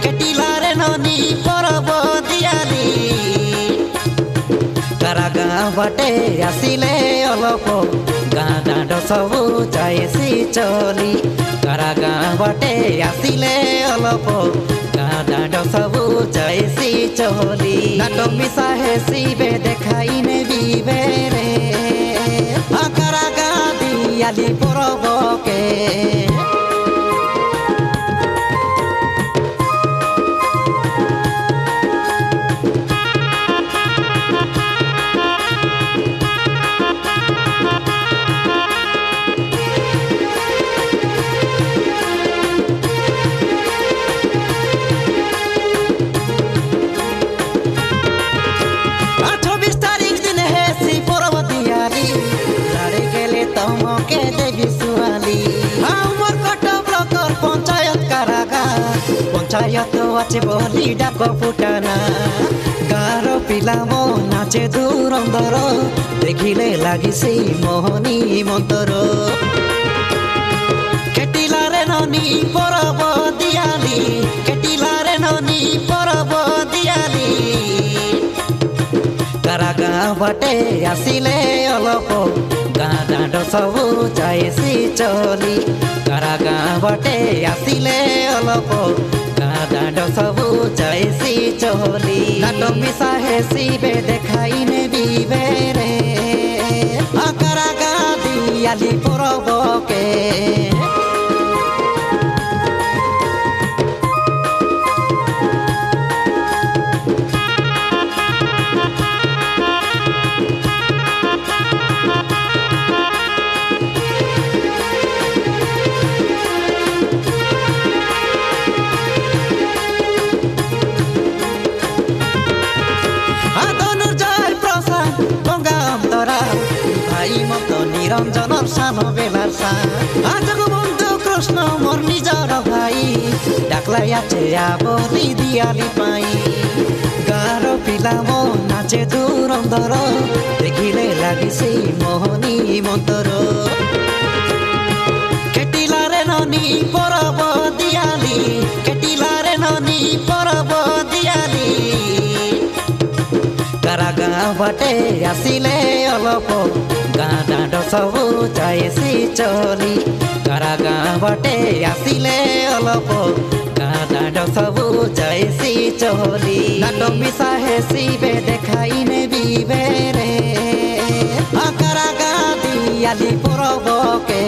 কেটিলারে ননি পরব দিয়ালি তারা গাঁ বাটে আসিলে অলপ গাঁ দাঁড সবু যাইছি চলি তারা গাঁ বাটে আসিলে অলপ গাঁ দাঁড সবু যাইছি চলি নাটক মিশা হেসিবে দেখাই নেবিবে রে আকারা গাঁ দিয়ালি পরবকে তমকে দেবী সুয়ালি আমার কট ব্লকর পঞ্চায়েত কারাগার পঞ্চায়েত আছে বলি ডাক ফুটানা গাঁর পিলা মো নাচে দূরন্দর দেখিলে লাগিছে মোহনী মন্তর কেটিলারে ননি পরব দিয়ালি কেটিলারে ননি পরব দিয়ালি তারা গাঁ বাটে আসিলে অলপ গাঁ দাঁড সবু যাইছি চলি তারা গাঁ বাটে আসিলে অলপ গাঁ দাঁড সবু যাইছি চলি নাটক মিশা হেসিবে দেখাই নেবিবে রে আকারা গাঁ দিয়ালি পরবকে নিরঞ্জনর সান বেলার সাজগ বন্ধু কৃষ্ণ মোর নিজর ভাই ডাকলাই আছে আবরি দিয়ালি পাই গাঁর পিলা মো নাচে দূরন্দর দেখিলে লাগিছে মোহনী মন্তর কেটিলারে ননি পরব দিয়ালি কেটিলারে ননি পরব দিয়ালি তারা গাঁ বাটে আসিলে অলপ গাঁ দাঁড সবু যাইছি চলি তারা গাঁ বাটে আসিলে অলপ গাঁ দাঁড সবু যাইছি চলি নাটক মিশা হেসিবে দেখাই নেবিবে রে আকারা গাঁ দিয়ালি পরবকে